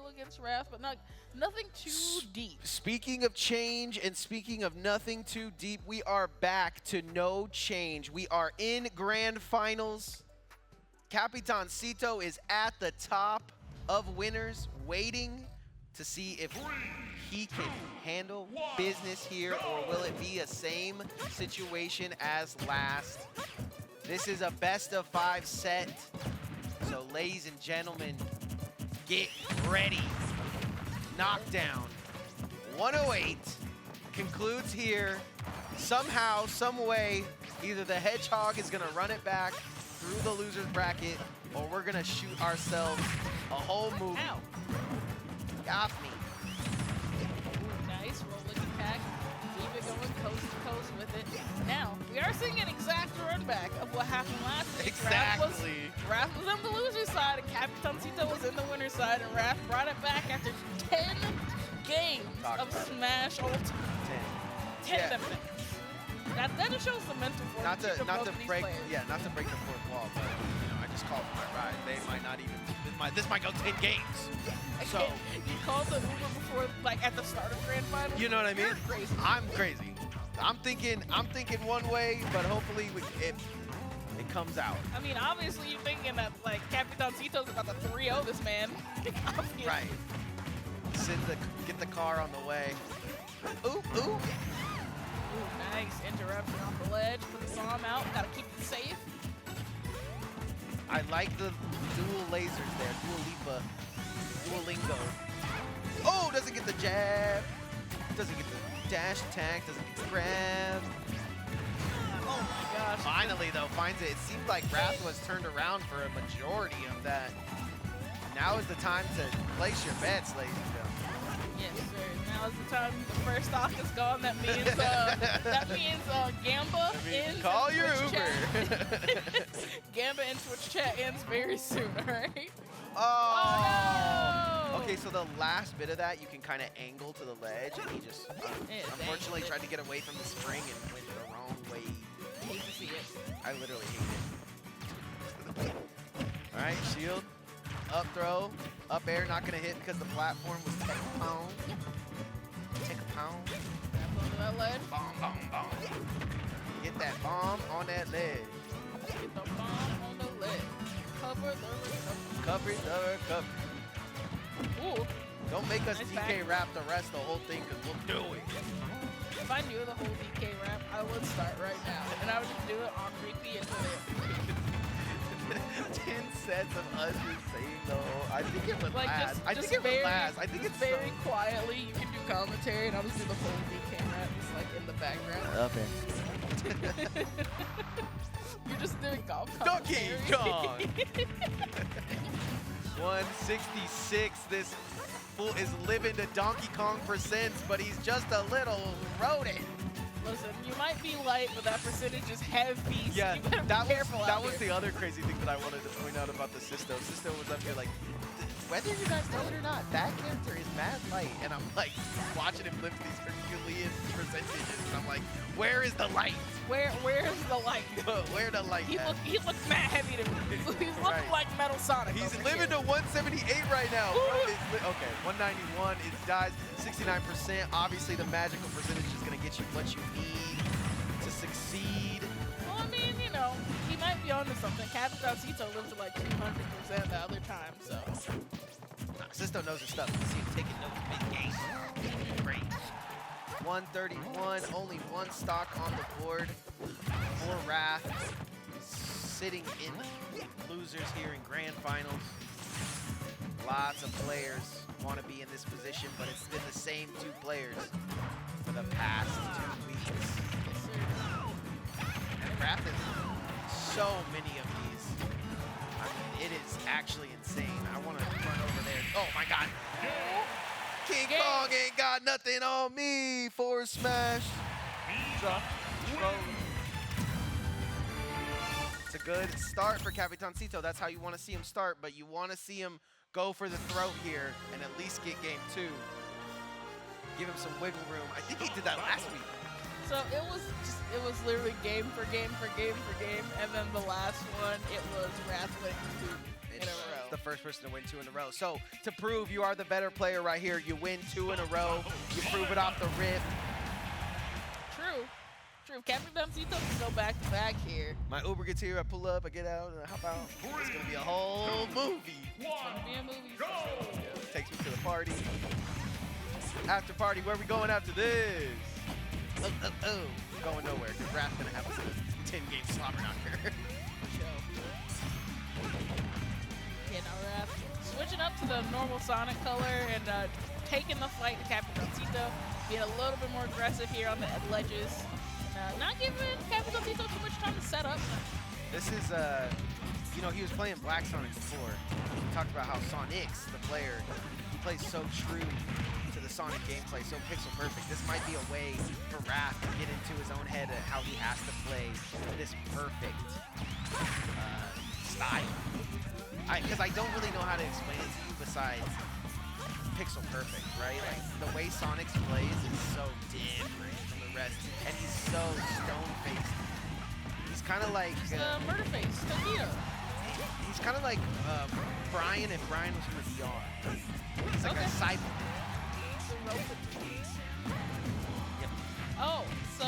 feel against Wrath, but nothing too deep. Speaking of change and speaking of nothing too deep, we are back to no change. We are in grand finals. Capitancito is at the top of winners, waiting to see if he can handle business here, or will it be a same situation as last? This is a best of 5 set. So ladies and gentlemen, get ready. Knockdown 108 concludes here. Somehow, some way, either the Hedgehog is gonna run it back through the loser's bracket, or we're gonna shoot ourselves a whole movie. Ow. Got me. Ooh, nice rolling attack. Keep it going coast to coast with it. Now, we are seeing an exact run back of what happened last week. Exactly. Wrath was on the loser's side, and Capitancito was in the winner's side, and Wrath brought it back after 10 games of Smash Ultimate. 10 of them. That just shows the mental fortitude of both of these players. Not to break the fourth wall, but I just called my ride. They might not even. This might go 10 games. So you called the Uber before, like at the start of Grand Final. You know what I mean? You're crazy. I'm crazy. I'm thinking one way, but hopefully it comes out. I mean, obviously you're thinking that like Capitancito's about to 3-0 this man. Obviously. Right. Get the car on the way. Ooh, ooh. Ooh, nice interruption off the ledge. Put the bomb out. Gotta keep it safe. I like the dual lasers there. Duolingo. Oh, doesn't get the jab. Doesn't get the dash attack. Doesn't get the grab. Oh my gosh. Finally, though, finds it. It seemed like Wrath was turned around for a majority of that. Now is the time to place your bets, ladies and gentlemen. Yes, sir. Now is the time. The first stock is gone. That means Gamba ends. Call and your Twitch Uber. chat. Gamba and Twitch chat ends very soon. All right. Oh. Oh no! Okay, so the last bit of that, you can kind of angle to the ledge, and he just unfortunately tried to get away from the spring and went the wrong way. I hate to see it. I literally hate it. All right, shield. Up throw, up air, not gonna hit because the platform was take a pound. Take a pound. Grab onto that ledge. Bomb, bomb, bomb. Get that bomb on that ledge. Get the bomb on the ledge. Cover the recovery. Cover the recovery. Ooh. Don't make us Nice DK back. wrap the rest of the whole thing because we'll do it. If I knew the whole DK rap, I would start right now. And I would just do it on repeat until it. 10 sets of us just saying the whole. I think it would Like last. just, I just think it very, would last. I think just it's very so... quietly. You can do commentary, and I'll just do the whole DK rap just like in the background. Okay. You're just doing golf Donkey commentary. Kong. 166. This fool is living to Donkey Kong percents, but he's just a little rodent. Listen, you might be light, but that percentage is heavy. So Yeah, you better be that careful was out the here. other crazy thing that I wanted to point out about the Sisto. Sisto was up here like, whether you guys know it or not, that character is mad light. And I'm like watching him lift these Herculean percentages, and I'm like, where is the light? Where's the light? Where the light He at? looks mad heavy to me. He's looking Right. like Metal Sonic. He's over living here. to 178 right now. Okay, 191. It dies 69%. Obviously, the magical percentage is going to get you what you need to succeed. Well, I mean, you know, he might be onto something. Capitancito lives at like 200% the other time, so. Sisto knows his stuff. You see him taking notes mid-game. Great. 131, only one stock on the board for Wrath. Sitting in losers here in grand finals. Lots of players want to be in this position, but it's been the same 2 players for the past 2 weeks. And Wrath is so many of these. I mean, it is actually insane. I want to run over there. Oh my God. King Kong ain't got nothing on me. Forward smash. Drop. It's a good start for Capitancito. That's how you want to see him start, but you want to see him go for the throat here and at least get game 2. Give him some wiggle room. I think he did that last week. So it was literally game for game for game for game, and then the last one, it was Wrath winning 2 in a row. the first person to win 2 in a row. So to prove you are the better player right here, you win 2 in a row. You prove it off the rip. True. True. Capitancito can go back to back here. My Uber gets here, I pull up, I get out, and I hop out. It's gonna be a whole movie. It's gonna be a movie. Yeah, takes me to the party. After party, where are we going after this? Going nowhere, because Wrath's gonna have us in a 10-game slobber knocker. Yeah, no, Wrath switching up to the normal Sonic color and taking the fight to Capitancito, being a little bit more aggressive here on the ledges. Not giving Capitancito too much time to set up. This is, you know, he was playing Black Sonic before. He talked about how Sonic's, the player, he plays so true to the Sonic gameplay, so pixel perfect. This might be a way for Wrath to get into his own head of how he has to play this perfect style. Because I don't really know how to explain it to you besides pixel perfect, right? Like, the way Sonic plays is so different from the rest, and he's so stone-faced. He's kind of like... murder face, Tokido. He's kind of like Brian if Brian was from the DR. He's like a cyber. Yep. Oh, so...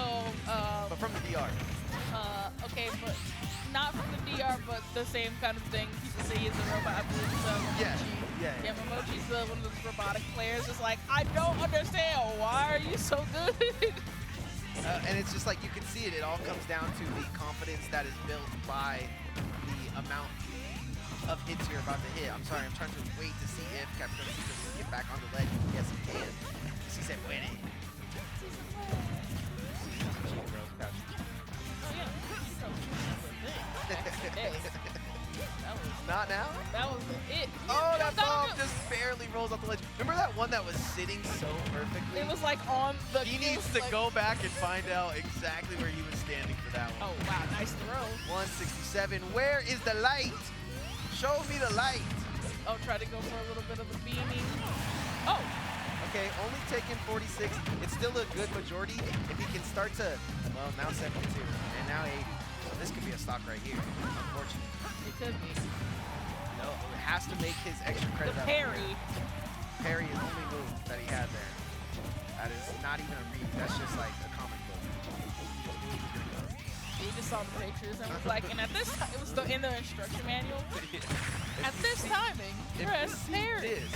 but from the DR. Okay, but not from the DR, but the same kind of thing. People say he's a robot. I believe it's Momochi. Yeah. Momochi's one of those robotic players. It's like, I don't understand. Why are you so good? And it's just like, you can see it. It all comes down to the confidence that is built by the amount of hits you're about to hit. I'm sorry, I'm trying to wait to see if Capitancito can get back on the ledge. Yes, he can. He said, win it. Not now? That was it. Oh, that bomb just barely rolls off the ledge. Remember that one that was sitting so perfectly? It was like on the... He needs to go back and find out exactly where he was standing for that one. Oh, wow. Nice throw. 167. Where is the light? Show me the light. Oh, try to go for a little bit of a beaming. Oh. Okay, only taking 46. It's still a good majority. If he can start to, well, now 72 and now 80. So this could be a stock right here, unfortunately. It could be. No, it has to make his extra credit the up. parry. Parry is the only move that he had there. That is not even a read. That's just like a comic book. He just saw the pictures and was like, and at this time, it was in the instruction manual. At this timing, press parry. Parry this.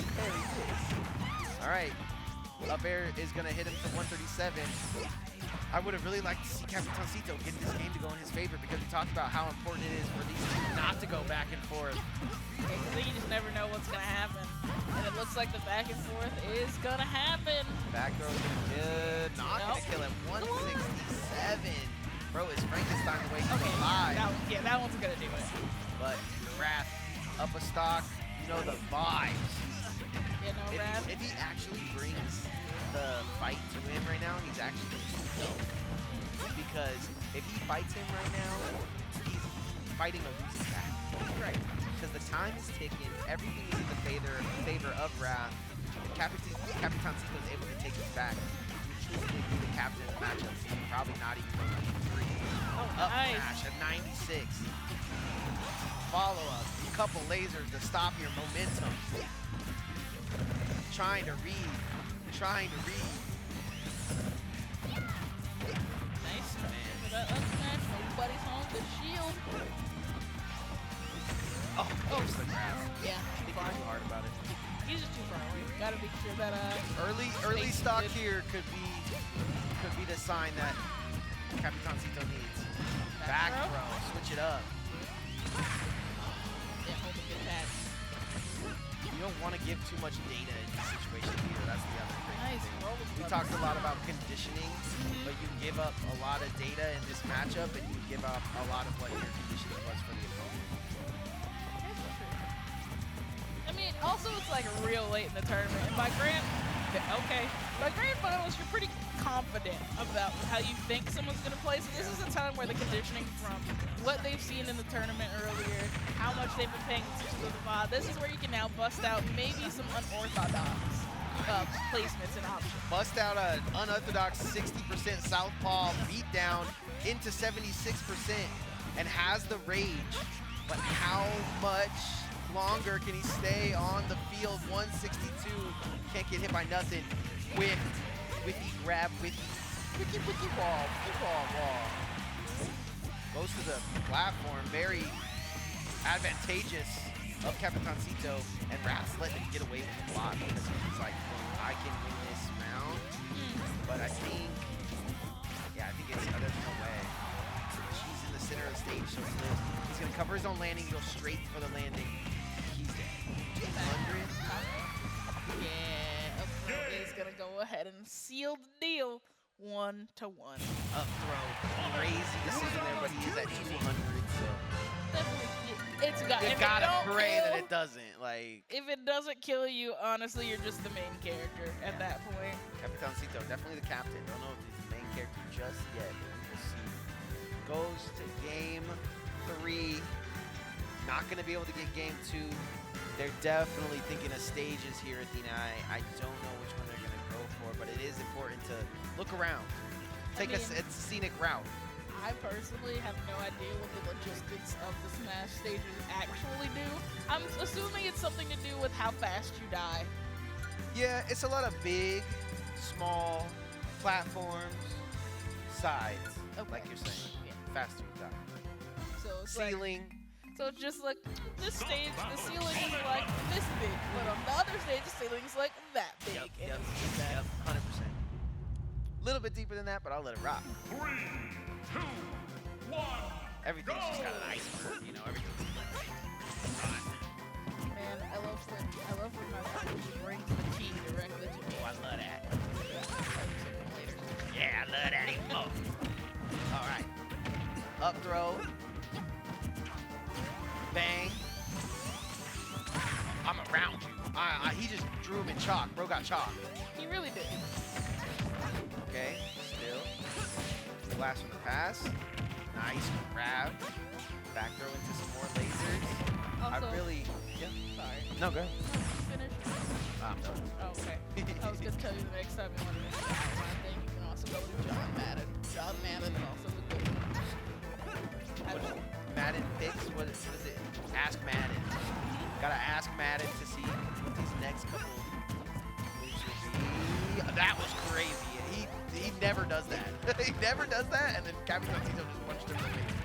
All right, up air is gonna hit him to 137. I would have really liked to see Capitancito get this game to go in his favor because we talked about how important it is for these two not to go back and forth. Yeah, because you just never know what's gonna happen. And it looks like the back and forth is gonna happen. Back throw is good. Not gonna kill him. 167. Bro, is Frankenstein the way he's alive? That one's gonna do it. But Wrath up a stock, you know the vibes. Yeah, no, Wrath. If he actually brings the fight to him right now, he's actually because if he fights him right now, he's fighting a losing battle. Right. Because the time is ticking, everything is in the favor of Wrath. If Capitancito is able to take his back, he would truly be the captain of the matchup. Probably not even going to be 3. Oh, up nice. smash at 96. Follow up, a couple lasers to stop your momentum. Trying to read. Nice, man. For that up smash, nobody's home the shield. Oh, the grab. Yeah. Thinking too hard about it. He's just too far away. Gotta make sure that early stock here could be the sign that Capitancito needs. Back throw, switch it up. Yeah, hold a good patch. You don't want to give too much data in this situation either. That's the other thing. Nice. We talked a lot about conditioning, but you give up a lot of data in this matchup, and you give up a lot of what your conditioning was for the opponent. I mean, also it's like real late in the tournament, and by grand finals, you're pretty confident about how you think someone's gonna play. So this is a time where the conditioning from what they've seen in the tournament earlier, how much they've been paying attention to the VOD, this is where you can now bust out maybe some unorthodox placements and options. Bust out an unorthodox 60% southpaw beatdown into 76% and has the rage, but how much longer. Can he stay on the field? 162. Can't get hit by nothing. Whiffy grab, wiki wall. Goes to the platform. Very advantageous of Capitancito, and Wrath's letting him get away with the block because he's like, I can win this round. But I think it's, there's no way. She's in the center of the stage, so he's going to cover his own landing, go straight for the landing. He's dead. 200. Yeah, up throw is going to go ahead and seal the deal. 1-1. Up throw. Crazy decision there, but he's at 200, so. Definitely, it's got. You gotta pray that it doesn't. Like, if it doesn't kill you, honestly, you're just the main character at that point. Capitancito, definitely the captain. Don't know if he's the main character just yet. We'll see. Goes to game 3. Not gonna be able to get game 2. They're definitely thinking of stages here, Athena. I don't know which one they're gonna go for, but it is important to look around. Take a scenic route. I personally have no idea what the logistics of the Smash stages actually do. I'm assuming it's something to do with how fast you die. Yeah, it's a lot of big, small platforms, sides, like you're saying. Yeah. Faster you die. So it's Ceiling. So it's just like this stage, the ceiling is like this big, but on the other stage, the ceiling is like that big. Yep, 100%. A little bit deeper than that, but I'll let it rock. 3, 2, 1. Everything's just got an iceberg, you know, everything's Man, I love when my friend brings the tea directly to me. Oh, I love that. Yeah, I love that even more. All right. Up throw. Bang. I'm around you. He just drew him in chalk. Bro got chalk. He really did. Okay, still. Blast from the pass. Nice grab. Back throw into some more lasers. Also, I really. Yeah. Sorry. No, go ahead. Finish. I'm done. Oh, okay. I was gonna tell you the next time you want to make one thing, you can also go to John Madden. John Madden is also a good one. Madden picks? What is it? Ask Madden. Gotta ask Madden to see what these next couple moves will be. That was crazy. He never does that. He never does that, and then Capitancito just punched him in the face.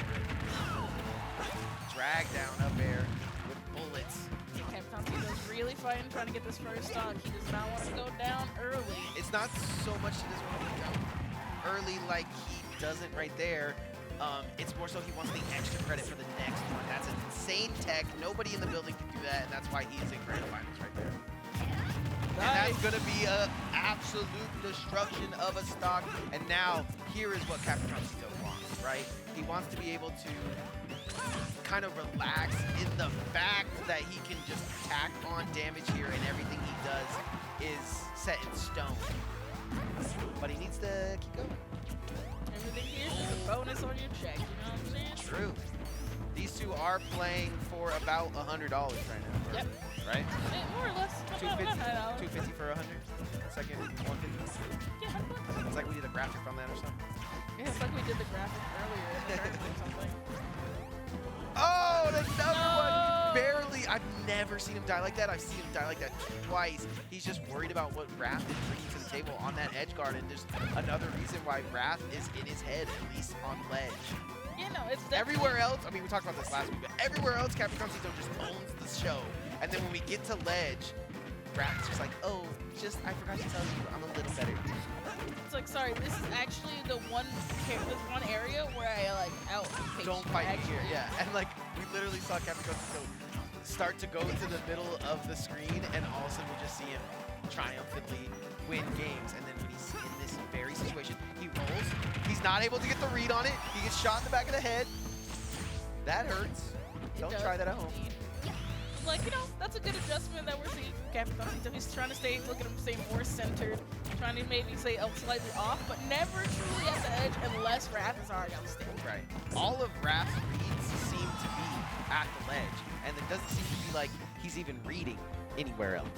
Drag down up air with bullets. Capitancito's really fighting, trying to get this first stock. He does not want to go down early. It's not so much he doesn't want to go down early like he doesn't right there. It's more so he wants the extra credit for the next one. That's an insane tech. Nobody in the building can do that, and that's why he is in Grand Finals right there. And that's going to be an absolute destruction of a stock. And now, here is what Capitancito wants, right? He wants to be able to kind of relax in the fact that he can just tack on damage here, and everything he does is set in stone. But he needs to keep going. Everything here is a bonus on your check, you know what I'm saying? True. These two are playing for about $100 right now. Yep. Right? More or less. 250, 250 for 100. Second, 150. Yeah, $100. It's like we did a graphic on that or something. Yeah, it's like we did the graphic earlier in the tournament or something. Oh, another one! Barely. I've never seen him die like that. I've seen him die like that twice. He's just worried about what Wrath is bringing to the table on that edge guard, and just another reason why Wrath is in his head, at least on ledge. You know, it's everywhere else. I mean, we talked about this last week, but everywhere else, Capitancito just owns the show. And then when we get to ledge, Wrath's just like, oh, I forgot to tell you, I'm a little better. It's like, sorry, this is actually the one area where I like outpace. Don't fight me here, yeah. And like, we literally saw Capitancito start to go to the middle of the screen, and all of a sudden we just see him triumphantly win games. And then when he's in this very situation, he rolls. He's not able to get the read on it. He gets shot in the back of the head. That hurts. Don't try that at home. Like, you know, that's a good adjustment that we're seeing from Capitancito. He's trying to look at him, stay more centered, trying to maybe stay slightly off, but never truly at the edge unless Wrath is already on the stage. Right. All of Wrath's reads seem to be at the ledge, and it doesn't seem to be like he's even reading anywhere else.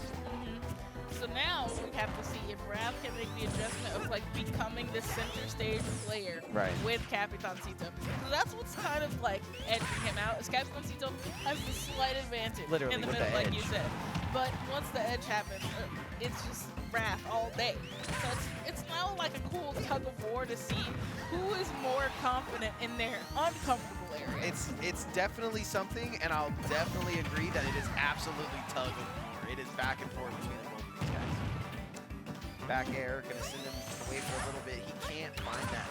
So now we have to see if Wrath can make the adjustment of like becoming the center stage player with Capitancito. So that's what's kind of like edging him out. Is Capitancito has the slight advantage in the middle, like you said. But once the edge happens, it's just Wrath all day. So it's now like a cool tug of war to see who is more confident in their uncomfortable area. It's definitely something, and I'll definitely agree that it is absolutely tug of war. It is back and forth between the both of these guys. Back air, gonna send him away for a little bit. He can't find that.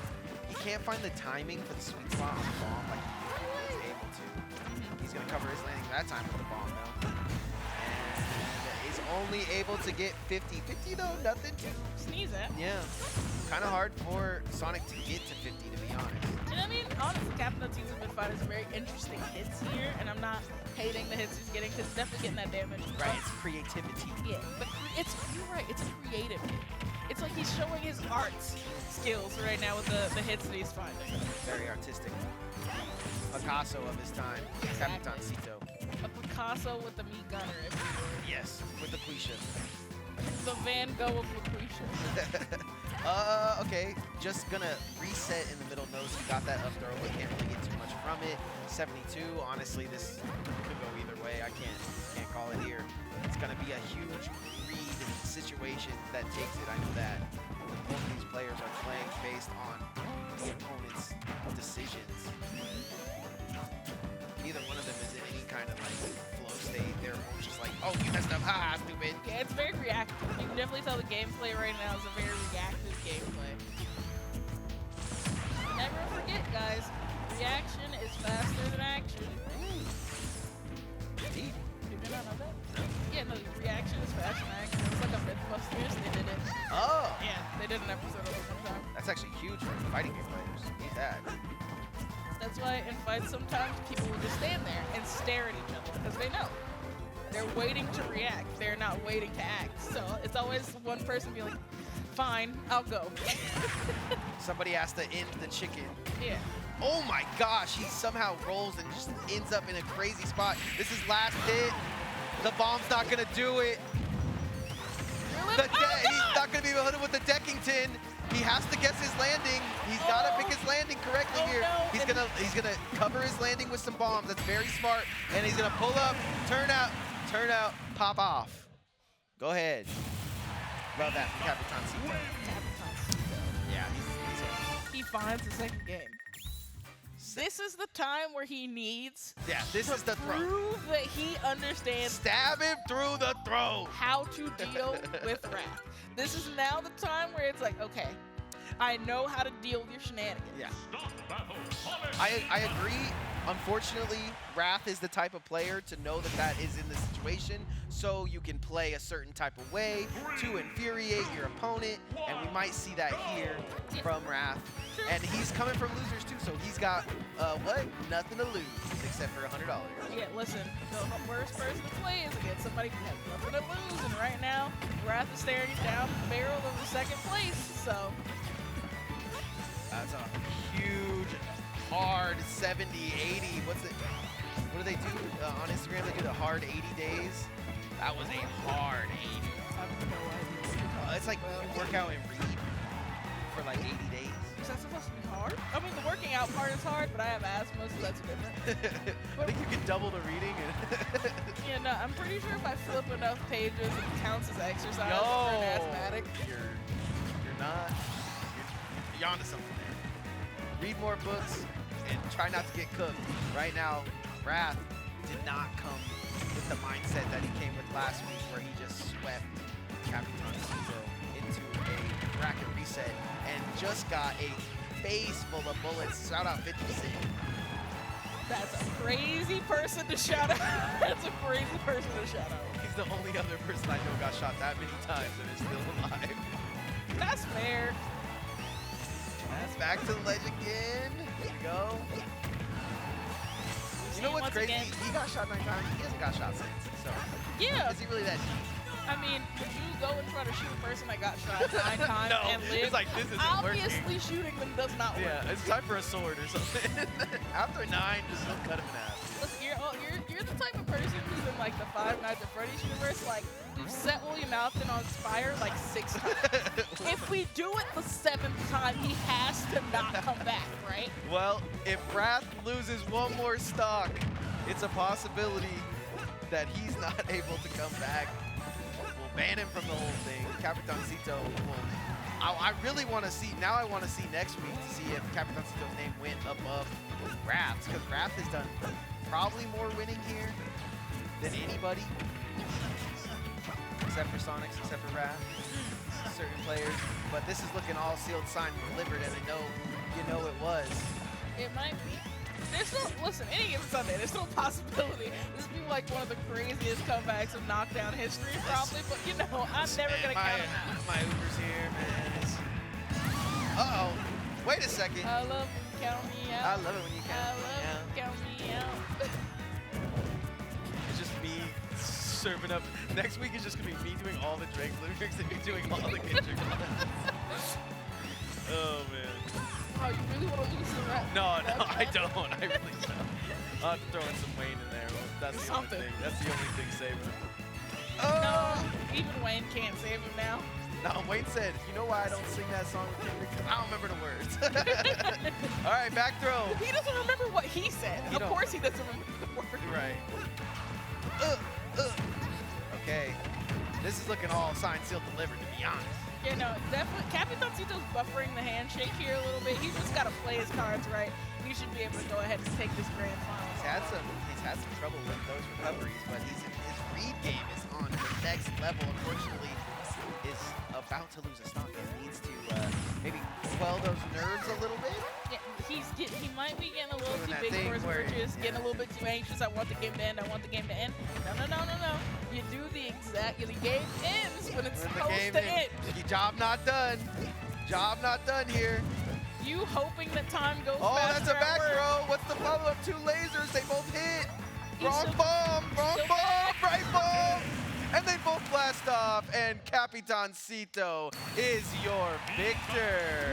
He can't find the timing for the sweet spot on the bomb like he was able to. He's gonna cover his landing that time with the bomb though. Is only able to get 50. 50 though, nothing to sneeze at. Yeah. Kind of hard for Sonic to get to 50, to be honest. And I mean, honestly, Capitancito's been fighting some very interesting hits here, and I'm not hating the hits he's getting, because he's definitely getting that damage. Right, it's creativity. Yeah, but you're right, it's a creative hit. It's like he's showing his arts skills right now with the hits that he's finding. Very artistic. Picasso of his time, Capitancito. A Picasso with the meat gunner, if you will. Yes, with the Quisha. The Van Gogh of Laquisha. Okay, just gonna reset in the middle nose. He got that up throw, but can't really get too much from it. 72, honestly, this could go either way. I can't call it here. It's gonna be a huge read situation that takes it. I know that. Both of these players are playing based on the opponent's decisions. Neither one of them is in any kind of like flow state. They're both just like, oh, you messed up, haha, stupid. Yeah, it's very reactive. You can definitely tell the gameplay right now is a very reactive gameplay. Never forget, guys, reaction is faster than action. Deep. Did you not know that? Yeah, no, reaction is faster than action. It's like a Mythbusters, they did it. Oh! Yeah, they did an episode of it one time. That's actually huge for fighting game players. Need that. That's why in fights sometimes people will just stand there and stare at each other because they know. They're waiting to react. They're not waiting to act. So it's always one person being like, fine, I'll go. Somebody has to end the chicken. Yeah. Oh my gosh, he somehow rolls and just ends up in a crazy spot. This is last hit. The bomb's not gonna do it. He's not gonna be able to hit him with the Deckington. He has to guess his landing. He's gotta pick his landing correctly here. No. He's gonna cover his landing with some bombs. That's very smart. And he's gonna pull up, turn out, pop off. Go ahead. Love that from Capitancito. Yeah, he's hit. He finds the second game. This is the time where he needs this is the throw. Prove that he understands. Stab him through the throat. How to deal with Wrath. This is now the time where it's like, okay, I know how to deal with your shenanigans. Yeah. I agree. Unfortunately, Wrath is the type of player to know that is in the situation, so you can play a certain type of way to infuriate your opponent, and we might see that here from Wrath. And he's coming from losers too, so he's got, nothing to lose, except for $100. Yeah, listen, the worst person to play is against somebody who has nothing to lose, and right now, Wrath is staring down the barrel of the second place, so. That's a huge, hard 70, 80, what do they do on Instagram? They do the hard 80 days. That was a hard 80. I have no idea. It's like you work out and read for like 80 days. Is that supposed to be hard? I mean, the working out part is hard, but I have asthma, so that's different. I think you can double the reading. Yeah, no, I'm pretty sure if I flip enough pages, it counts as exercise Yo, for an asthmatic. You're onto something there. Read more books and try not to get cooked. Right now, Wrath did not come with the mindset that he came with last week, where he just swept Capitancito into a bracket reset and just got a face full of bullets. Shout out 50 Cent. That's a crazy person to shout out. That's a crazy person to shout out. He's the only other person I know got shot that many times and is still alive. That's fair. That's back to the ledge again. There you go. You know what's crazy? He got shot 9 times. He hasn't got shot since. So yeah. Is he really that deep? I mean, would you go and try to shoot a person that got shot 9 times No, and live? it's like, this isn't Obviously, working. shooting them does not work. Yeah, it's time for a sword or something. After 9, just don't cut him in half. Listen, you're you're the type of person who's in like the Five Nights at Freddy's universe, like you've set William Afton on fire like 6 times. If we do it the 7th time, he has to not come back, right? Well, if Wrath loses one more stock, it's a possibility that he's not able to come back. We'll ban him from the whole thing. Capitancito will... I really want to see, now I want to see next week to see if Capitancito's name went above Wrath's, because Wrath has done probably more winning here than anybody. Except for Sonics, except for Wrath, certain players. But this is looking all sealed, signed, and delivered, and I know, you know it was. It might be. There's still, listen, any given Sunday, there's still a possibility. This would be like one of the craziest comebacks of Knockdown history, probably, but you know, I'm never going to count it out. My Uber's here, man. Uh-oh. Wait a second. I love when you count me out. I love it when you count me I love when you count me out. It's just me serving up. Next week is just going to be me doing all the Drake lyrics and me doing all the Kendrick ones. Oh, man. Oh, you really want to lose the rap? No, I don't. I really don't. I'll have to throw in some Wayne in there. That's the only thing. That's the only thing saving him. Oh! No, even Wayne can't save him now. No, Wayne said, you know why I don't sing that song with Kendrick? Because I don't remember the words. All right, back throw. He doesn't remember what he said. Of course he doesn't remember the words. Right. Okay. This is looking all signed, sealed, delivered, to be honest. Yeah, no, definitely. Capitancito's buffering the handshake here a little bit. He's just got to play his cards right. He should be able to go ahead and take this grand final. He's had some trouble with those recoveries, but his read game is on the next level. Unfortunately, is about to lose a stock. He needs to maybe quell those nerves a little bit. Yeah, he might be getting a little Doing too that big for his thing where- britches, getting a little bit too anxious. I want the game to end. I want the game to end. No. You do the game ends when it's When the supposed game to ends. end. Job not done. Job not done here. You hoping that time goes Oh, faster that's a back at work. throw. What's the follow-up? 2 lasers. They both hit. He's Wrong still- bomb. Wrong still bomb. back. Right bomb. And they both blast off. And Capitancito is your victor.